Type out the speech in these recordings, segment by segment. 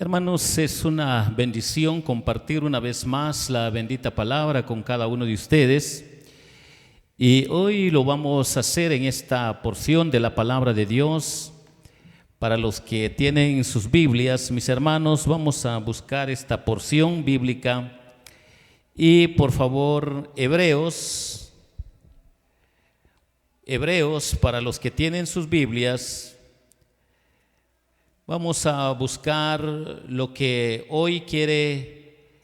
Hermanos, es una bendición compartir una vez más la bendita palabra con cada uno de ustedes. Y hoy lo vamos a hacer en esta porción de la palabra de Dios. Para los que tienen sus Biblias, mis hermanos, vamos a buscar esta porción bíblica. Y por favor, Hebreos, para los que tienen sus Biblias, vamos a buscar lo que hoy quiere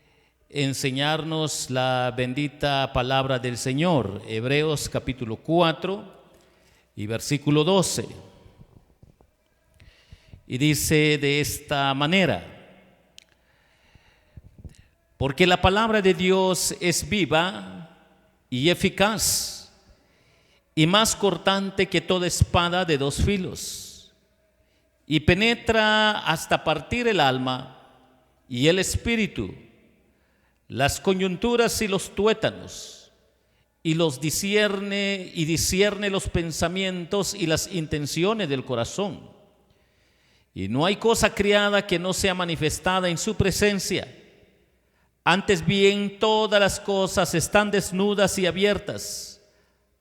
enseñarnos la bendita palabra del Señor. Hebreos capítulo 4 y versículo 12. Y dice de esta manera: porque la palabra de Dios es viva y eficaz y más cortante que toda espada de dos filos, y penetra hasta partir el alma y el espíritu, las coyunturas y los tuétanos, y los discierne los pensamientos y las intenciones del corazón. Y no hay cosa criada que no sea manifestada en su presencia. Antes bien, todas las cosas están desnudas y abiertas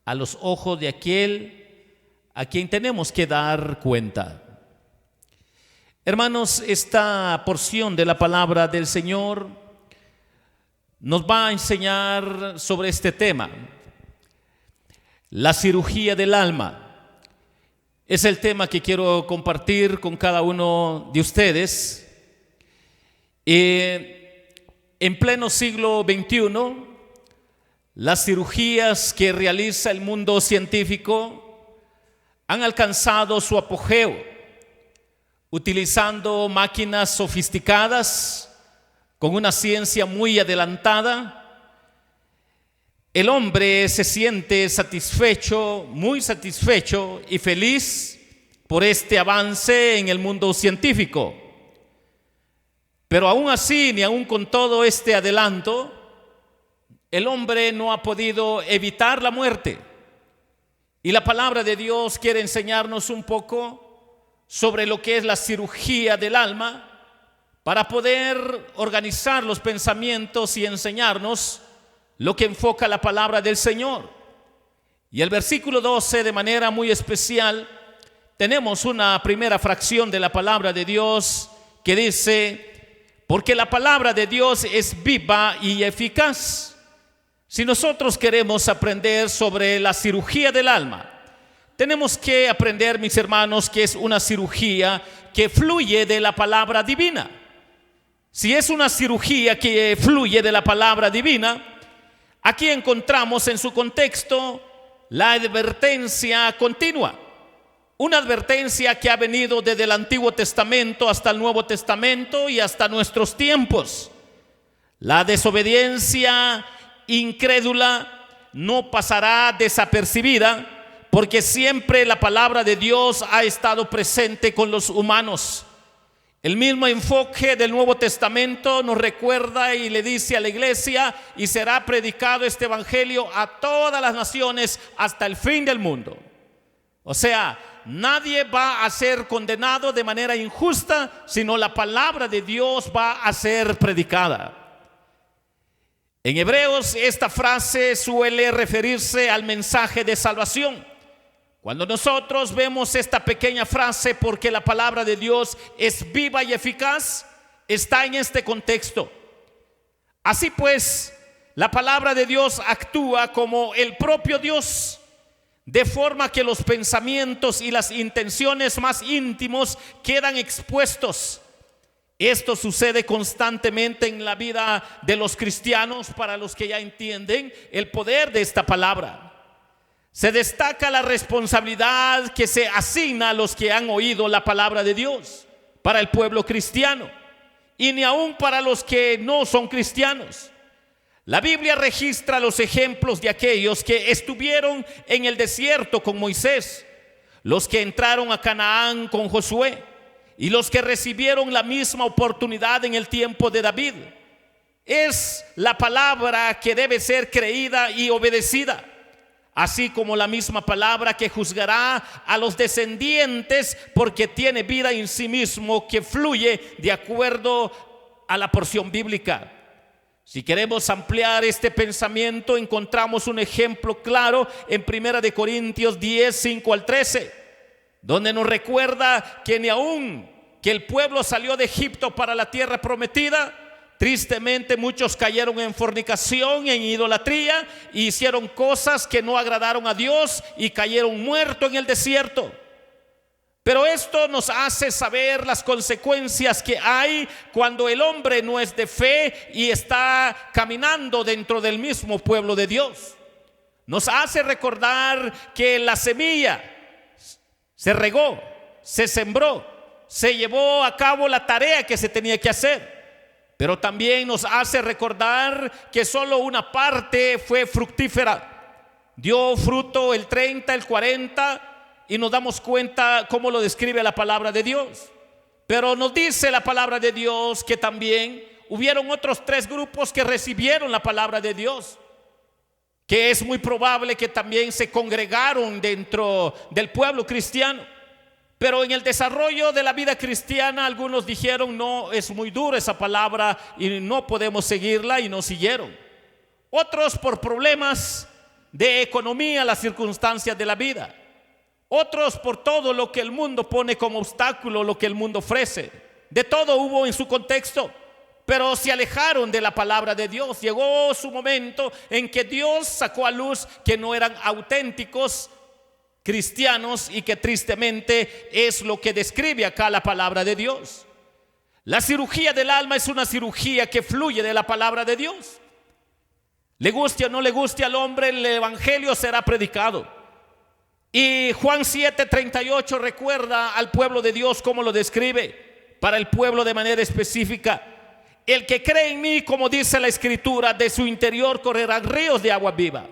a los ojos de aquel a quien tenemos que dar cuenta. Hermanos, esta porción de la palabra del Señor nos va a enseñar sobre este tema. La cirugía del alma es el tema que quiero compartir con cada uno de ustedes. En pleno siglo XXI, las cirugías que realiza el mundo científico han alcanzado su apogeo, utilizando máquinas sofisticadas con una ciencia muy adelantada. El hombre se siente satisfecho, muy satisfecho y feliz por este avance en el mundo científico. Pero aún así, ni aún con todo este adelanto, el hombre no ha podido evitar la muerte. Y la palabra de Dios quiere enseñarnos un poco sobre lo que es la cirugía del alma, para poder organizar los pensamientos y enseñarnos lo que enfoca la palabra del Señor. Y el versículo 12, de manera muy especial, tenemos una primera fracción de la palabra de Dios que dice: porque la palabra de Dios es viva y eficaz. Si nosotros queremos aprender sobre la cirugía del alma, tenemos que aprender, mis hermanos, que es una cirugía que fluye de la palabra divina. Si es una cirugía que fluye de la palabra divina, aquí encontramos en su contexto la advertencia continua. Una advertencia que ha venido desde el Antiguo Testamento hasta el Nuevo Testamento y hasta nuestros tiempos. La desobediencia incrédula no pasará desapercibida, porque siempre la palabra de Dios ha estado presente con los humanos. El mismo enfoque del Nuevo Testamento nos recuerda y le dice a la iglesia: y será predicado este evangelio a todas las naciones hasta el fin del mundo. O sea, nadie va a ser condenado de manera injusta, sino la palabra de Dios va a ser predicada. En Hebreos, esta frase suele referirse al mensaje de salvación. Cuando nosotros vemos esta pequeña frase, porque la palabra de Dios es viva y eficaz, está en este contexto. Así pues, la palabra de Dios actúa como el propio Dios, de forma que los pensamientos y las intenciones más íntimos quedan expuestos. Esto sucede constantemente en la vida de los cristianos, para los que ya entienden el poder de esta palabra. Se destaca la responsabilidad que se asigna a los que han oído la palabra de Dios para el pueblo cristiano, y ni aún para los que no son cristianos. La Biblia registra los ejemplos de aquellos que estuvieron en el desierto con Moisés, los que entraron a Canaán con Josué, y los que recibieron la misma oportunidad en el tiempo de David. Es la palabra que debe ser creída y obedecida. así como la misma palabra que juzgará a los descendientes, porque tiene vida en sí mismo que fluye de acuerdo a la porción bíblica. Si queremos ampliar este pensamiento, encontramos un ejemplo claro en 1 de Corintios 10, 5 al 13, donde nos recuerda que ni aun que el pueblo salió de Egipto para la tierra prometida, tristemente muchos cayeron en fornicación, en idolatría, e hicieron cosas que no agradaron a Dios y cayeron muertos en el desierto. Pero esto nos hace saber las consecuencias que hay cuando el hombre no es de fe y está caminando dentro del mismo pueblo de Dios. Nos hace recordar que la semilla se regó, se sembró, se llevó a cabo la tarea que se tenía que hacer. Pero también nos hace recordar que solo una parte fue fructífera. Dio fruto el 30, el 40, y nos damos cuenta cómo lo describe la palabra de Dios. Pero nos dice la palabra de Dios que también hubieron otros 3 grupos que recibieron la palabra de Dios, que es muy probable que también se congregaron dentro del pueblo cristiano. Pero en el desarrollo de la vida cristiana, algunos dijeron: no, es muy dura esa palabra y no podemos seguirla, y no siguieron. Otros por problemas de economía, las circunstancias de la vida. Otros por todo lo que el mundo pone como obstáculo, lo que el mundo ofrece. De todo hubo en su contexto, pero se alejaron de la palabra de Dios. Llegó su momento en que Dios sacó a luz que no eran auténticos cristianos, y que tristemente es lo que describe acá la palabra de Dios. La cirugía del alma es una cirugía que fluye de la palabra de Dios. Le guste o no le guste al hombre, el evangelio será predicado. Y Juan 7:38 recuerda al pueblo de Dios cómo lo describe para el pueblo de manera específica: el que cree en mí, como dice la escritura, de su interior correrán ríos de agua viva.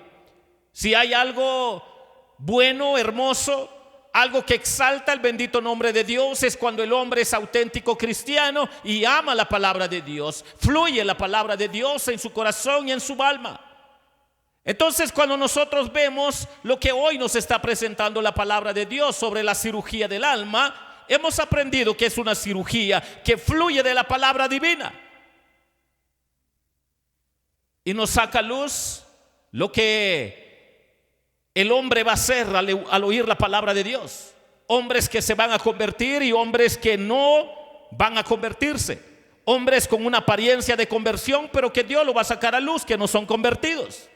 Si hay algo bueno, hermoso, algo que exalta el bendito nombre de Dios, es cuando el hombre es auténtico cristiano y ama la palabra de Dios. Fluye la palabra de Dios en su corazón y en su alma. Entonces, cuando nosotros vemos lo que hoy nos está presentando la palabra de Dios sobre la cirugía del alma, hemos aprendido que es una cirugía que fluye de la palabra divina y nos saca a luz lo que el hombre va a hacer al oír la palabra de Dios. Hombres que se van a convertir y hombres que no van a convertirse. Hombres con una apariencia de conversión, pero que Dios lo va a sacar a luz, que no son convertidos.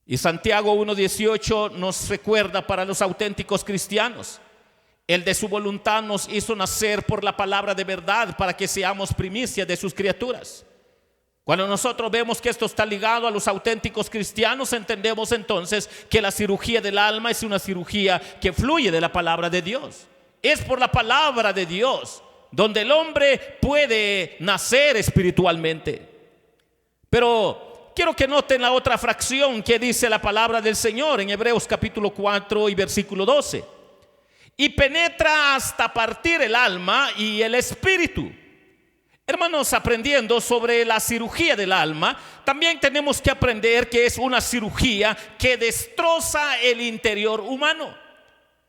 Y Santiago 1:18 nos recuerda para los auténticos cristianos: el de su voluntad nos hizo nacer por la palabra de verdad, para que seamos primicias de sus criaturas. Cuando nosotros vemos que esto está ligado a los auténticos cristianos, entendemos entonces que la cirugía del alma es una cirugía que fluye de la palabra de Dios. Es por la palabra de Dios donde el hombre puede nacer espiritualmente. Pero quiero que noten la otra fracción que dice la palabra del Señor en Hebreos capítulo 4 y versículo 12: y penetra hasta partir el alma y el espíritu. Hermanos, aprendiendo sobre la cirugía del alma, también tenemos que aprender que es una cirugía que destroza el interior humano.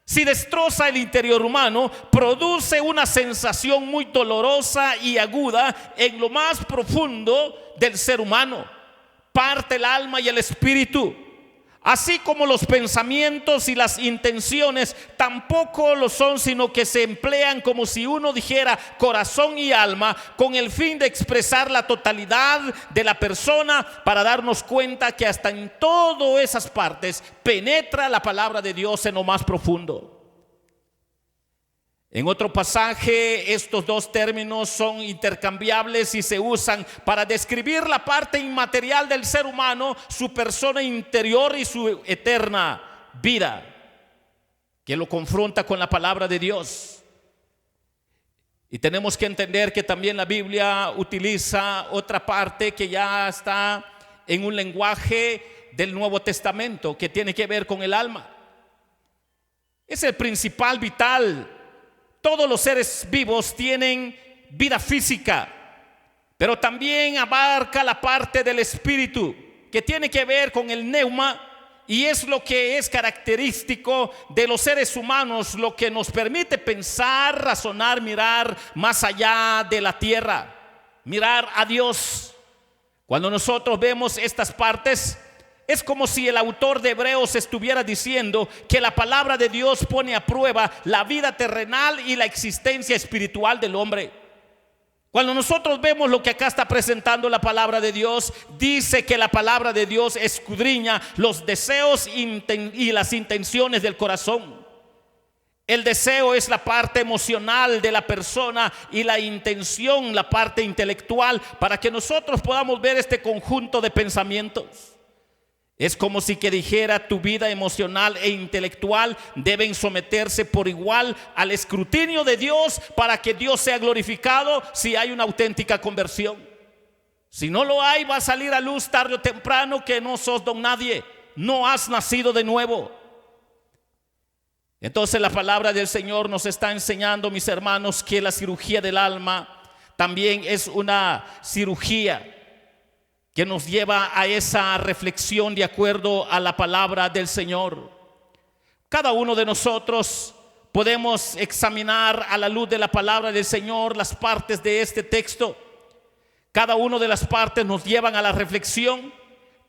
Si destroza el interior humano, produce una sensación muy dolorosa y aguda en lo más profundo del ser humano. Parte el alma y el espíritu, así como los pensamientos y las intenciones tampoco lo son, sino que se emplean como si uno dijera corazón y alma, con el fin de expresar la totalidad de la persona, para darnos cuenta que hasta en todas esas partes penetra la palabra de Dios en lo más profundo. En otro pasaje, estos dos términos son intercambiables y se usan para describir la parte inmaterial del ser humano, su persona interior y su eterna vida, que lo confronta con la palabra de Dios. Y tenemos que entender que también la Biblia utiliza otra parte que ya está en un lenguaje del Nuevo Testamento, que tiene que ver con el alma. Es el principal vital. Todos los seres vivos tienen vida física, pero también abarca la parte del espíritu, que tiene que ver con el neuma, y es lo que es característico de los seres humanos, lo que nos permite pensar, razonar, mirar más allá de la tierra, mirar a Dios. Cuando nosotros vemos estas partes, es como si el autor de Hebreos estuviera diciendo que la palabra de Dios pone a prueba la vida terrenal y la existencia espiritual del hombre. Cuando nosotros vemos lo que acá está presentando la palabra de Dios, dice que la palabra de Dios escudriña los deseos y las intenciones del corazón. El deseo es la parte emocional de la persona y la intención, la parte intelectual, para que nosotros podamos ver este conjunto de pensamientos. Es como si que dijera: tu vida emocional e intelectual deben someterse por igual al escrutinio de Dios para que Dios sea glorificado si hay una auténtica conversión. Si no lo hay, va a salir a luz tarde o temprano que no sos don nadie, no has nacido de nuevo. Entonces la palabra del Señor nos está enseñando, mis hermanos, que la cirugía del alma también es una cirugía que nos lleva a esa reflexión de acuerdo a la palabra del Señor. Cada uno de nosotros podemos examinar a la luz de la palabra del Señor las partes de este texto. Cada una de las partes nos llevan a la reflexión.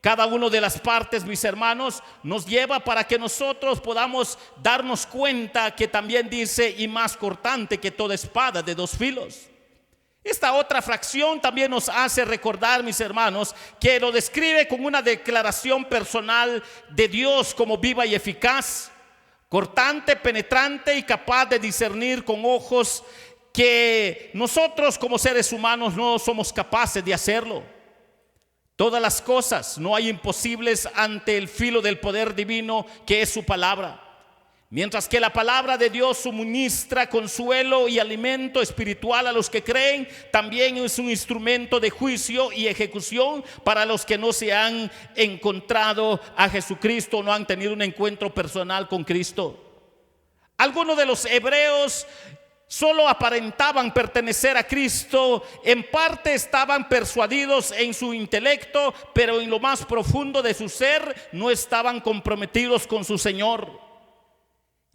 Cada una de las partes, mis hermanos, nos lleva para que nosotros podamos darnos cuenta que también dice: y más cortante que toda espada de dos filos. Esta otra fracción también nos hace recordar, mis hermanos, que lo describe con una declaración personal de Dios como viva y eficaz, cortante, penetrante y capaz de discernir con ojos que nosotros como seres humanos no somos capaces de hacerlo. Todas las cosas, no hay imposibles ante el filo del poder divino que es su palabra. Mientras que la palabra de Dios suministra consuelo y alimento espiritual a los que creen, también es un instrumento de juicio y ejecución para los que no se han encontrado a Jesucristo, no han tenido un encuentro personal con Cristo. Algunos de los hebreos solo aparentaban pertenecer a Cristo, en parte estaban persuadidos en su intelecto, pero en lo más profundo de su ser no estaban comprometidos con su Señor.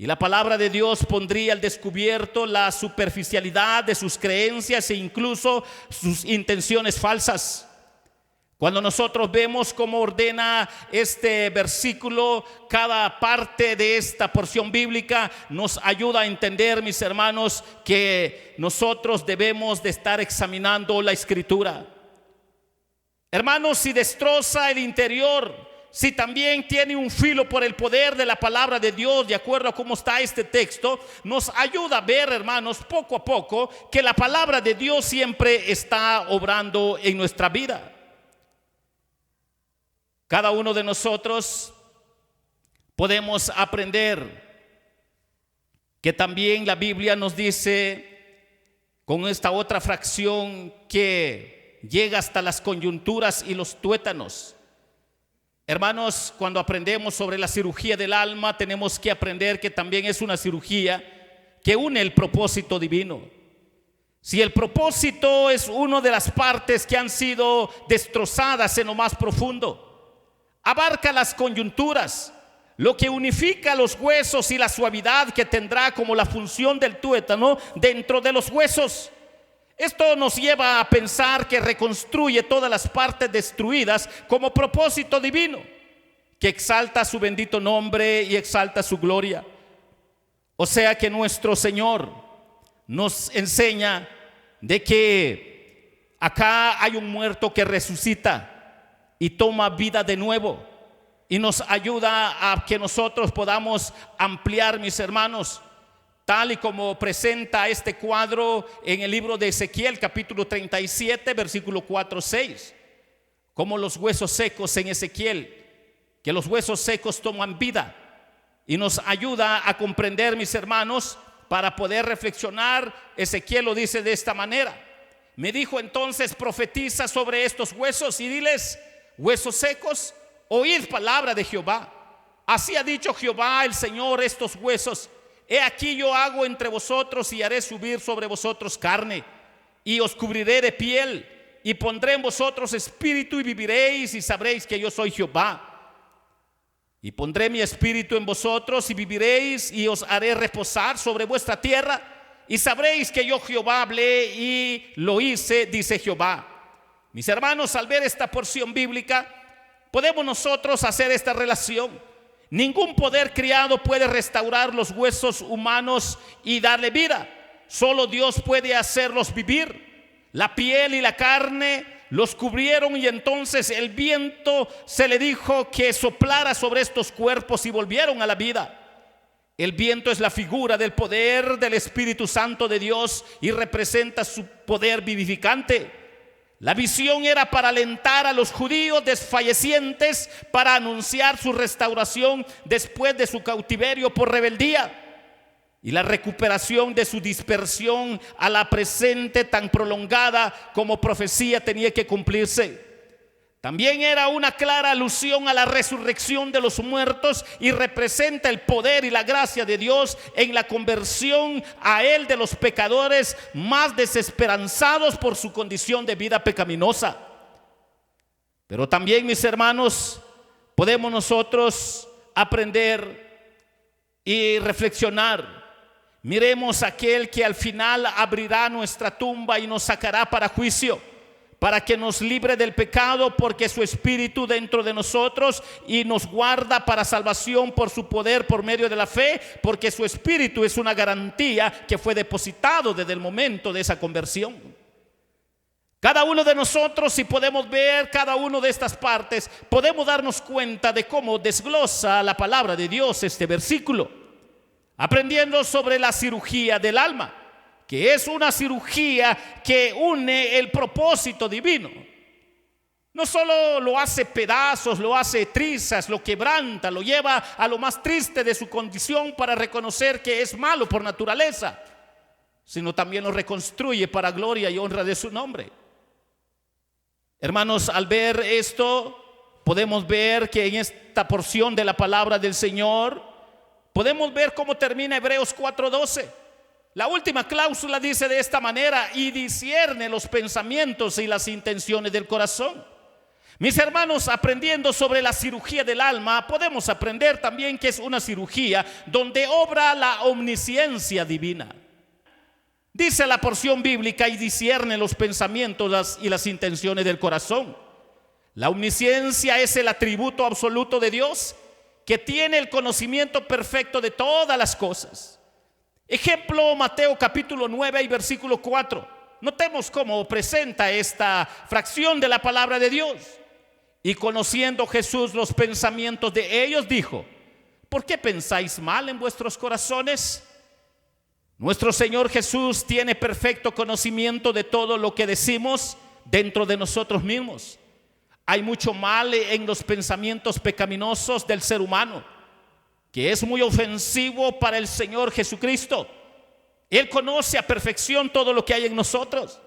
Y la palabra de Dios pondría al descubierto la superficialidad de sus creencias e incluso sus intenciones falsas. Cuando nosotros vemos cómo ordena este versículo, cada parte de esta porción bíblica nos ayuda a entender, mis hermanos, que nosotros debemos de estar examinando la Escritura. Hermanos, si destroza el interior, si también tiene un filo por el poder de la palabra de Dios, de acuerdo a cómo está este texto, nos ayuda a ver, hermanos, poco a poco, que la palabra de Dios siempre está obrando en nuestra vida. Cada uno de nosotros podemos aprender que también la Biblia nos dice, con esta otra fracción, que llega hasta las coyunturas y los tuétanos. Hermanos, cuando aprendemos sobre la cirugía del alma, tenemos que aprender que también es una cirugía que une el propósito divino. Si el propósito es una de las partes que han sido destrozadas en lo más profundo, abarca las coyunturas, lo que unifica los huesos y la suavidad que tendrá como la función del tuétano dentro de los huesos. Esto nos lleva a pensar que reconstruye todas las partes destruidas como propósito divino, que exalta su bendito nombre y exalta su gloria. O sea que nuestro Señor nos enseña de que acá hay un muerto que resucita y toma vida de nuevo, y nos ayuda a que nosotros podamos ampliar, mis hermanos, tal y como presenta este cuadro en el libro de Ezequiel, capítulo 37, versículo 4-6. Como los huesos secos en Ezequiel, que los huesos secos toman vida. Y nos ayuda a comprender, mis hermanos, para poder reflexionar. Ezequiel lo dice de esta manera: me dijo entonces: profetiza sobre estos huesos y diles: huesos secos, oíd palabra de Jehová. Así ha dicho Jehová el Señor: estos huesos, he aquí yo hago entre vosotros y haré subir sobre vosotros carne, y os cubriré de piel, y pondré en vosotros espíritu y viviréis, y sabréis que yo soy Jehová. Y pondré mi espíritu en vosotros y viviréis, y os haré reposar sobre vuestra tierra, y sabréis que yo Jehová hablé y lo hice, dice Jehová. Mis hermanos, al ver esta porción bíblica, podemos nosotros hacer esta relación. Ningún poder criado puede restaurar los huesos humanos y darle vida. Solo Dios puede hacerlos vivir. La piel y la carne los cubrieron, y entonces el viento se le dijo que soplara sobre estos cuerpos y volvieron a la vida. El viento es la figura del poder del Espíritu Santo de Dios y representa su poder vivificante. La visión era para alentar a los judíos desfallecientes para anunciar su restauración después de su cautiverio por rebeldía y la recuperación de su dispersión a la presente tan prolongada como profecía tenía que cumplirse. También era una clara alusión a la resurrección de los muertos y representa el poder y la gracia de Dios en la conversión a Él de los pecadores más desesperanzados por su condición de vida pecaminosa. Pero también, mis hermanos, podemos nosotros aprender y reflexionar. Miremos a aquel que al final abrirá nuestra tumba y nos sacará para juicio, para que nos libre del pecado, porque su espíritu dentro de nosotros y nos guarda para salvación por su poder por medio de la fe, porque su espíritu es una garantía que fue depositado desde el momento de esa conversión. Cada uno de nosotros, si podemos ver cada una de estas partes, podemos darnos cuenta de cómo desglosa la palabra de Dios este versículo, aprendiendo sobre la cirugía del alma, que es una cirugía que une el propósito divino. No solo lo hace pedazos, lo hace trizas, lo quebranta, lo lleva a lo más triste de su condición para reconocer que es malo por naturaleza, sino también lo reconstruye para gloria y honra de su nombre. Hermanos, al ver esto, podemos ver que en esta porción de la palabra del Señor podemos ver cómo termina Hebreos 4:12. La última cláusula dice de esta manera: y discierne los pensamientos y las intenciones del corazón. Mis hermanos, aprendiendo sobre la cirugía del alma, podemos aprender también que es una cirugía donde obra la omnisciencia divina. Dice la porción bíblica: y discierne los pensamientos y las intenciones del corazón. La omnisciencia es el atributo absoluto de Dios, que tiene el conocimiento perfecto de todas las cosas. Ejemplo, Mateo capítulo 9 y versículo 4. Notemos cómo presenta esta fracción de la palabra de Dios. Y conociendo Jesús los pensamientos de ellos, dijo: ¿por qué pensáis mal en vuestros corazones? Nuestro Señor Jesús tiene perfecto conocimiento de todo lo que decimos dentro de nosotros mismos. Hay mucho mal en los pensamientos pecaminosos del ser humano, que es muy ofensivo para el Señor Jesucristo. Él conoce a perfección todo lo que hay en nosotros.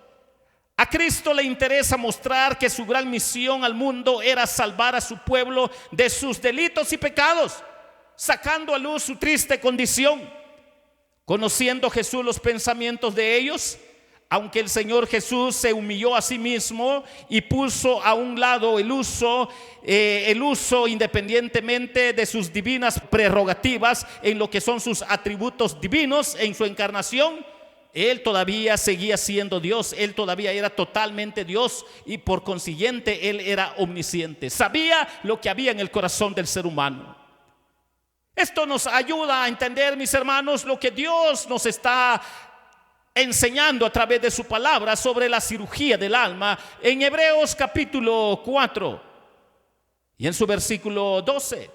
A Cristo le interesa mostrar que su gran misión al mundo era salvar a su pueblo de sus delitos y pecados, sacando a luz su triste condición. Conociendo Jesús los pensamientos de ellos, aunque el Señor Jesús se humilló a sí mismo y puso a un lado el uso independientemente de sus divinas prerrogativas en lo que son sus atributos divinos en su encarnación, Él todavía seguía siendo Dios. Él todavía era totalmente Dios y por consiguiente Él era omnisciente. Sabía lo que había en el corazón del ser humano. Esto nos ayuda a entender, mis hermanos, lo que Dios nos está enseñando a través de su palabra sobre la cirugía del alma en Hebreos capítulo 4 y en su versículo 12,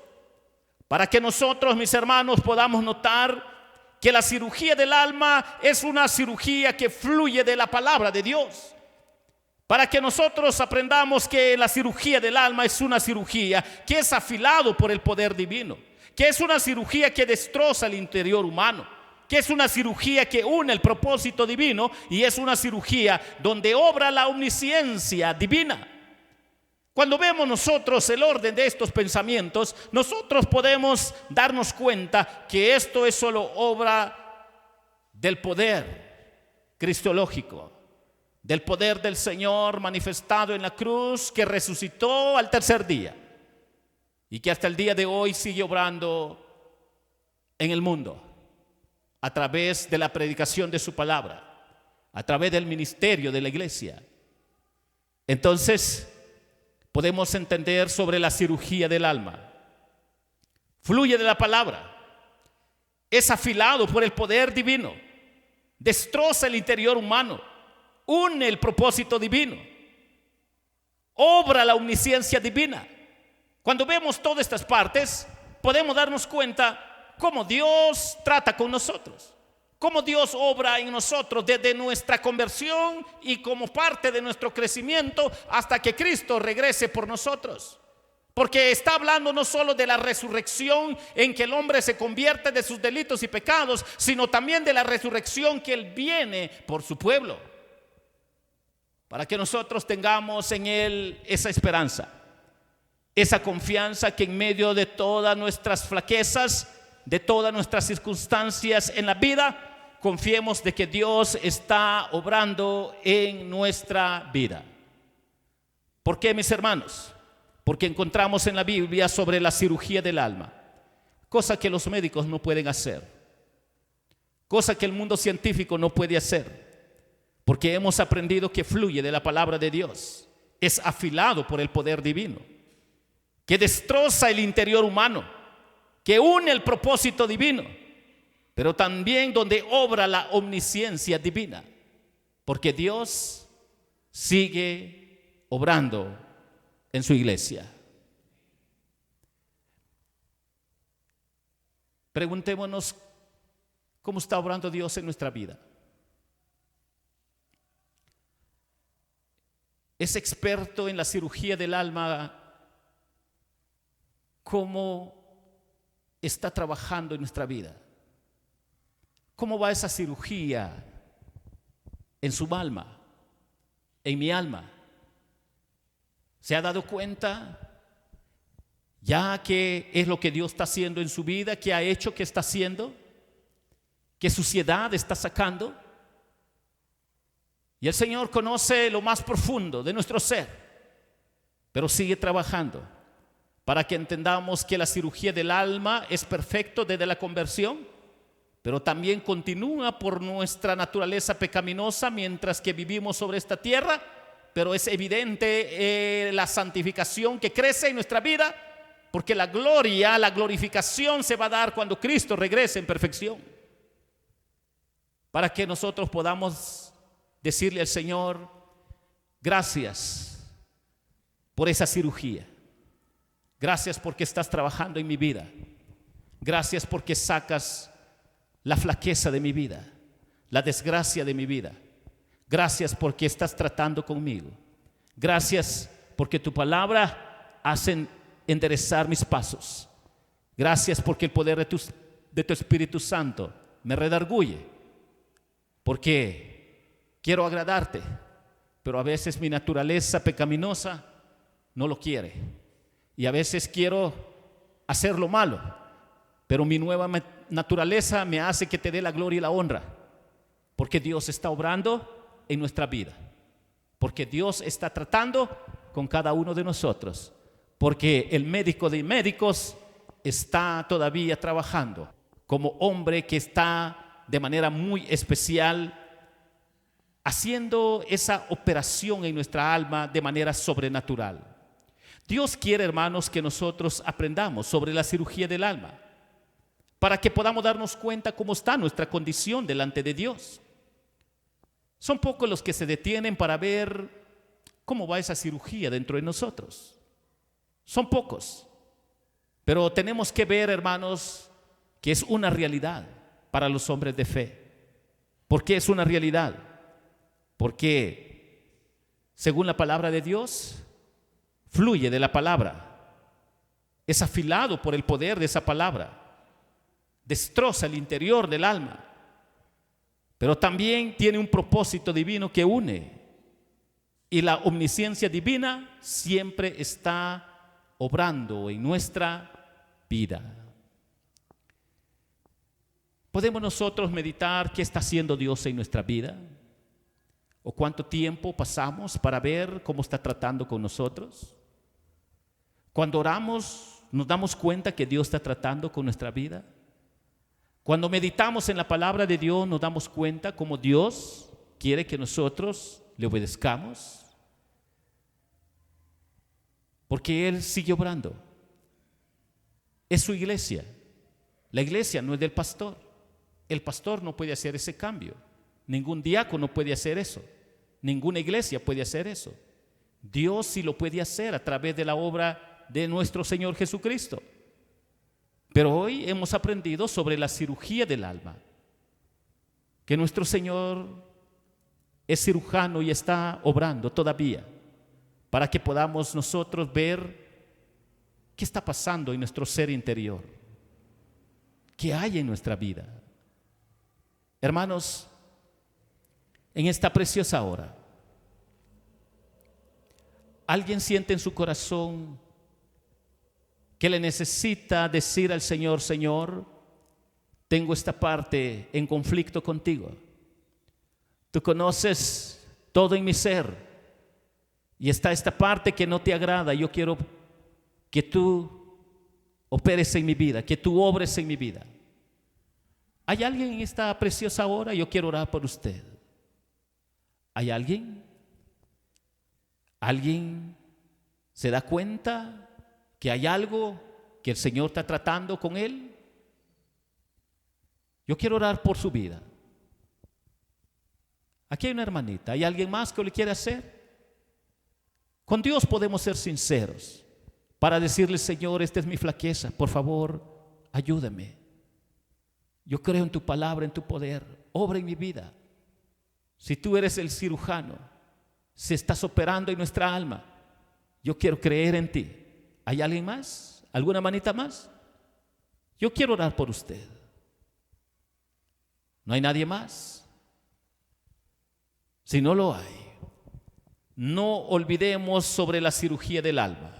para que nosotros, mis hermanos, podamos notar que la cirugía del alma es una cirugía que fluye de la palabra de Dios, para que nosotros aprendamos que la cirugía del alma es una cirugía que es afilado por el poder divino, que es una cirugía que destroza el interior humano, que es una cirugía que une el propósito divino y es una cirugía donde obra la omnisciencia divina. Cuando vemos nosotros el orden de estos pensamientos, nosotros podemos darnos cuenta que esto es solo obra del poder cristológico, del poder del Señor manifestado en la cruz, que resucitó al tercer día. y que hasta el día de hoy sigue obrando en el mundo a través de la predicación de su palabra, a través del ministerio de la iglesia. Entonces podemos entender sobre la cirugía del alma. Fluye de la palabra, es afilado por el poder divino, destroza el interior humano, une el propósito divino, obra la omnisciencia divina. Cuando vemos todas estas partes, podemos darnos cuenta cómo Dios trata con nosotros, cómo Dios obra en nosotros desde nuestra conversión y como parte de nuestro crecimiento hasta que Cristo regrese por nosotros. Porque está hablando no solo de la resurrección en que el hombre se convierte de sus delitos y pecados, sino también de la resurrección que Él viene por su pueblo, para que nosotros tengamos en Él esa esperanza, esa confianza que en medio de todas nuestras flaquezas, de todas nuestras circunstancias en la vida, confiemos de que Dios está obrando en nuestra vida. ¿Por qué, mis hermanos? Porque encontramos en la Biblia sobre la cirugía del alma, cosa que los médicos no pueden hacer, cosa que el mundo científico no puede hacer, porque hemos aprendido que fluye de la palabra de Dios, es afilado por el poder divino, que destroza el interior humano, que une el propósito divino, pero también donde obra la omnisciencia divina, porque Dios sigue obrando en su iglesia. Preguntémonos cómo está obrando Dios en nuestra vida. ¿Es experto en la cirugía del alma? ¿Cómo está trabajando en nuestra vida? ¿Cómo va esa cirugía en su alma, en mi alma? ¿Se ha dado cuenta ya que es lo que Dios está haciendo en su vida, que ha hecho, que está haciendo, qué suciedad está sacando? Y el Señor conoce lo más profundo de nuestro ser, pero sigue trabajando para que entendamos que la cirugía del alma es perfecto desde la conversión, pero también continúa por nuestra naturaleza pecaminosa mientras que vivimos sobre esta tierra. Pero es evidente la santificación que crece en nuestra vida, porque la gloria, la glorificación se va a dar cuando Cristo regrese en perfección, para que nosotros podamos decirle al Señor: gracias por esa cirugía, gracias porque estás trabajando en mi vida, gracias porque sacas la flaqueza de mi vida, la desgracia de mi vida. Gracias porque estás tratando conmigo. Gracias porque tu palabra hace enderezar mis pasos. Gracias porque el poder de tu Espíritu Santo me redarguye. Porque quiero agradarte, pero a veces mi naturaleza pecaminosa no lo quiere. Y a veces quiero hacer lo malo, pero mi nueva naturaleza me hace que te dé la gloria y la honra. Porque Dios está obrando en nuestra vida, porque Dios está tratando con cada uno de nosotros, porque el médico de médicos está todavía trabajando como hombre que está de manera muy especial haciendo esa operación en nuestra alma de manera sobrenatural. Dios quiere, hermanos, que nosotros aprendamos sobre la cirugía del alma para que podamos darnos cuenta cómo está nuestra condición delante de Dios. Son pocos los que se detienen para ver cómo va esa cirugía dentro de nosotros. Son pocos. Pero tenemos que ver, hermanos, que es una realidad para los hombres de fe. ¿Por qué es una realidad? Porque, según la palabra de Dios, fluye de la palabra. Es afilado por el poder de esa palabra. Destroza el interior del alma. Pero también tiene un propósito divino que une. Y la omnisciencia divina siempre está obrando en nuestra vida. ¿Podemos nosotros meditar qué está haciendo Dios en nuestra vida? ¿O cuánto tiempo pasamos para ver cómo está tratando con nosotros? Cuando oramos, nos damos cuenta que Dios está tratando con nuestra vida. Cuando meditamos en la palabra de Dios, nos damos cuenta cómo Dios quiere que nosotros le obedezcamos. Porque Él sigue obrando. Es su iglesia. La iglesia no es del pastor. El pastor no puede hacer ese cambio. Ningún diácono puede hacer eso. Ninguna iglesia puede hacer eso. Dios sí lo puede hacer a través de la obra de nuestro Señor Jesucristo. Pero hoy hemos aprendido sobre la cirugía del alma. Que nuestro Señor es cirujano y está obrando todavía, para que podamos nosotros ver qué está pasando en nuestro ser interior, qué hay en nuestra vida. Hermanos, en esta preciosa hora, ¿alguien siente en su corazón que le necesita decir al Señor: Señor, tengo esta parte en conflicto contigo? Tú conoces todo en mi ser y está esta parte que no te agrada. Yo quiero que tú operes en mi vida, que tú obres en mi vida. ¿Hay alguien en esta preciosa hora? Yo quiero orar por usted. ¿Hay alguien? ¿Alguien se da cuenta que hay algo que el Señor está tratando con él? Yo quiero orar por su vida. Aquí hay una hermanita. ¿Hay alguien más que le quiere hacer? Con Dios podemos ser sinceros para decirle: Señor, esta es mi flaqueza, por favor, ayúdame. Yo creo en tu palabra, en tu poder, obra en mi vida. Si tú eres el cirujano, si estás operando en nuestra alma, yo quiero creer en ti. ¿Hay alguien más? ¿Alguna manita más? Yo quiero orar por usted. ¿No hay nadie más? Si no lo hay, no olvidemos sobre la cirugía del alma.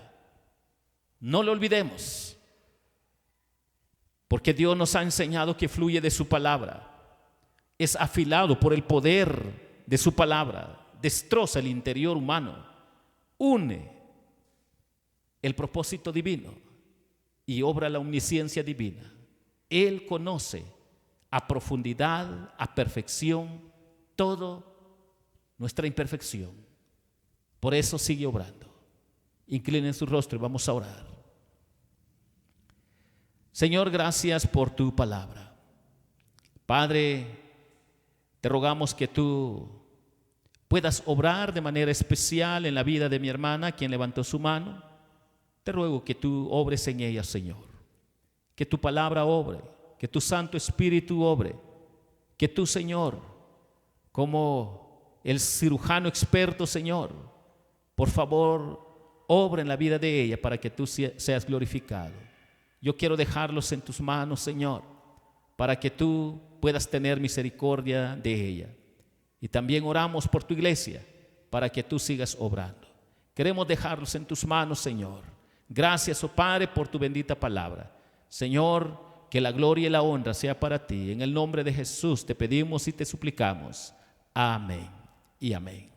No lo olvidemos, porque Dios nos ha enseñado que fluye de su palabra. Es afilado por el poder de su palabra. Destroza el interior humano, une el propósito divino y obra la omnisciencia divina. Él conoce a profundidad, a perfección, todo nuestra imperfección. Por eso sigue obrando. Inclinen su rostro y vamos a orar. Señor, gracias por tu palabra. Padre, te rogamos que tú puedas obrar de manera especial en la vida de mi hermana, quien levantó su mano. Te ruego que tú obres en ella, Señor. Que tu palabra obre, que tu Santo Espíritu obre. Que tú, Señor, como el cirujano experto, Señor, por favor, obra en la vida de ella para que tú seas glorificado. Yo quiero dejarlos en tus manos, Señor, para que tú puedas tener misericordia de ella. Y también oramos por tu iglesia, para que tú sigas obrando. Queremos dejarlos en tus manos, Señor. Gracias, oh Padre, por tu bendita palabra. Señor, que la gloria y la honra sea para ti. En el nombre de Jesús te pedimos y te suplicamos. Amén y amén.